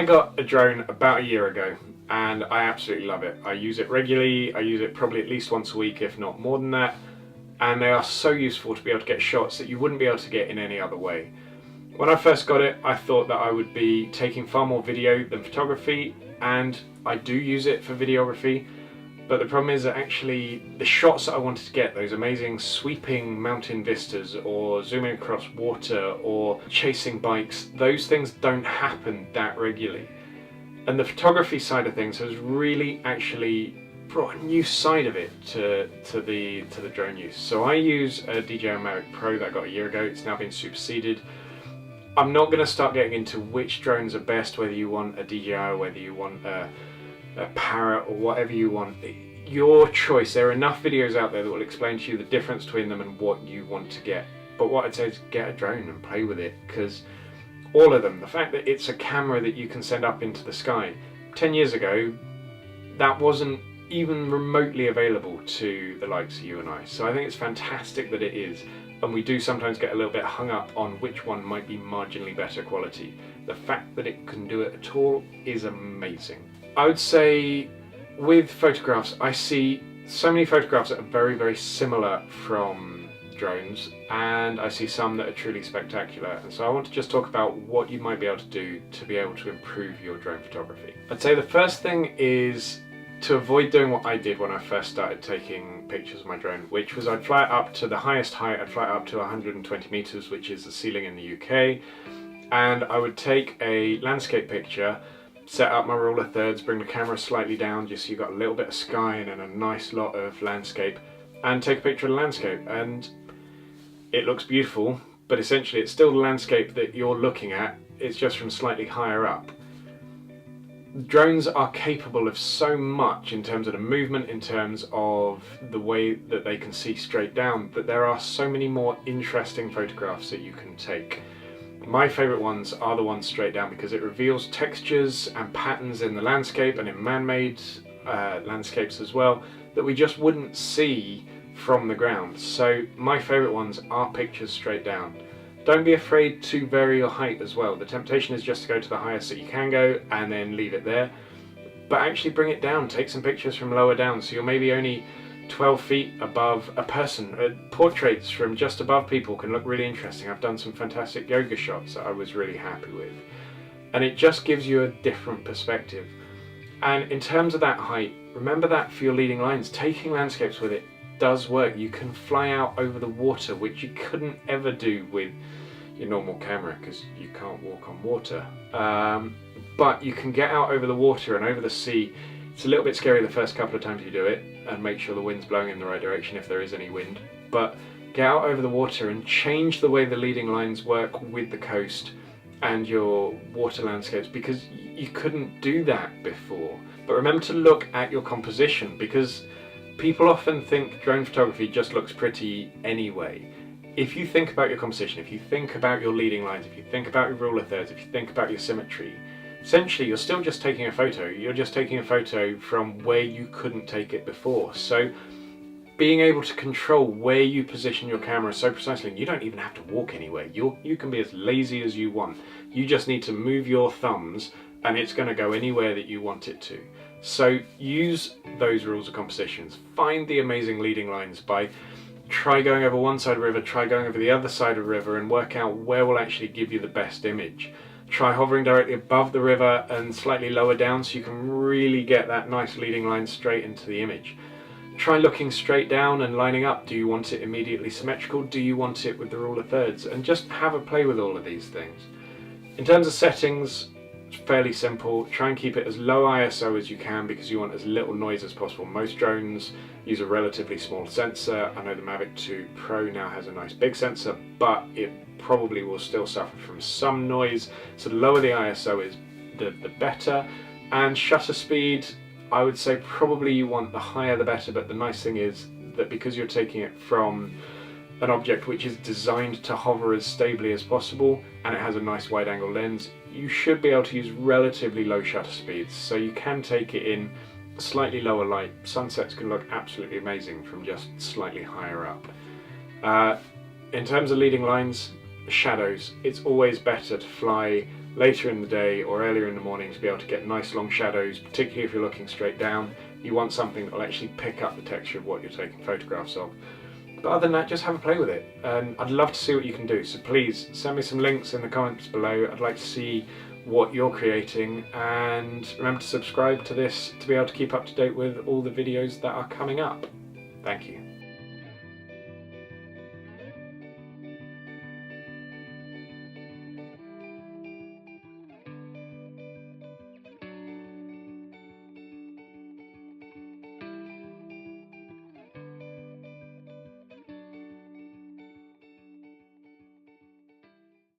I got a drone about a year ago and I absolutely love it. I use it regularly, I use it probably at least once a week, if not more than that, and they are so useful to be able to get shots that you wouldn't be able to get in any other way. When I first got it, I thought that I would be taking far more video than photography, and I do use it for videography, but the problem is that actually the shots that I wanted to get, those amazing sweeping mountain vistas or zooming across water or chasing bikes, those things don't happen that regularly. And the photography side of things has really actually brought a new side of it to the drone use. So I use a DJI Mavic Pro that I got a year ago. It's now been superseded. I'm not going to start getting into which drones are best, whether you want a DJI or whether you want a Parrot or whatever you want. Your choice. There are enough videos out there that will explain to you the difference between them and what you want to get. But what I'd say is get a drone and play with it, because all of them, the fact that it's a camera that you can send up into the sky, 10 years ago that wasn't even remotely available to the likes of you and I. So I think it's fantastic that it is, and we do sometimes get a little bit hung up on which one might be marginally better quality. The fact that it can do it at all is amazing. I would say with photographs, I see so many photographs that are very, very similar from drones, and I see some that are truly spectacular, and so I want to just talk about what you might be able to do to be able to improve your drone photography. I'd say the first thing is to avoid doing what I did when I first started taking pictures of my drone, which was I'd fly it up to the highest height. I'd fly it up to 120 meters, which is the ceiling in the UK, and I would take a landscape picture, set up my rule of thirds, bring the camera slightly down just so you've got a little bit of sky and then a nice lot of landscape, and take a picture of the landscape. And it looks beautiful, but essentially it's still the landscape that you're looking at, it's just from slightly higher up. Drones are capable of so much in terms of the movement, in terms of the way that they can see straight down, that there are so many more interesting photographs that you can take. My favourite ones are the ones straight down, because it reveals textures and patterns in the landscape and in man-made landscapes as well that we just wouldn't see from the ground. So my favourite ones are pictures straight down. Don't be afraid to vary your height as well. The temptation is just to go to the highest that you can go and then leave it there, but actually bring it down. Take some pictures from lower down, so you're maybe only 12 feet above a person. Portraits from just above people can look really interesting. I've done some fantastic yoga shots that I was really happy with, and it just gives you a different perspective. And in terms of that height, remember that for your leading lines. Taking landscapes with it does work. You can fly out over the water, which you couldn't ever do with your normal camera because you can't walk on water, but you can get out over the water and over the sea. It's a little bit scary the first couple of times you do it, and make sure the wind's blowing in the right direction if there is any wind, but get out over the water and change the way the leading lines work with the coast and your water landscapes, because you couldn't do that before. But remember to look at your composition, because people often think drone photography just looks pretty anyway. If you think about your composition, if you think about your leading lines, if you think about your rule of thirds, if you think about your symmetry, essentially you're still just taking a photo. You're just taking a photo from where you couldn't take it before. So being able to control where you position your camera so precisely, and you don't even have to walk anywhere. You can be as lazy as you want. You just need to move your thumbs and it's going to go anywhere that you want it to. So use those rules of compositions. Find the amazing leading lines by try going over one side of the river, try going over the other side of the river, and work out where will actually give you the best image. Try hovering directly above the river and slightly lower down so you can really get that nice leading line straight into the image. Try looking straight down and lining up. Do you want it immediately symmetrical? Do you want it with the rule of thirds? And just have a play with all of these things. In terms of settings, it's fairly simple. Try and keep it as low ISO as you can, because you want as little noise as possible. Most drones use a relatively small sensor. I know the Mavic 2 Pro now has a nice big sensor, but it probably will still suffer from some noise. So the lower the ISO is, the better. And shutter speed, I would say probably you want the higher the better, but the nice thing is that because you're taking it from an object which is designed to hover as stably as possible, and it has a nice wide angle lens, you should be able to use relatively low shutter speeds, so you can take it in slightly lower light. Sunsets can look absolutely amazing from just slightly higher up. In terms of leading lines, shadows, it's always better to fly later in the day or earlier in the morning to be able to get nice long shadows, particularly if you're looking straight down. You want something that will actually pick up the texture of what you're taking photographs of. But other than that, just have a play with it, and I'd love to see what you can do. So please send me some links in the comments below. I'd like to see what you're creating, and remember to subscribe to this to be able to keep up to date with all the videos that are coming up. Thank you.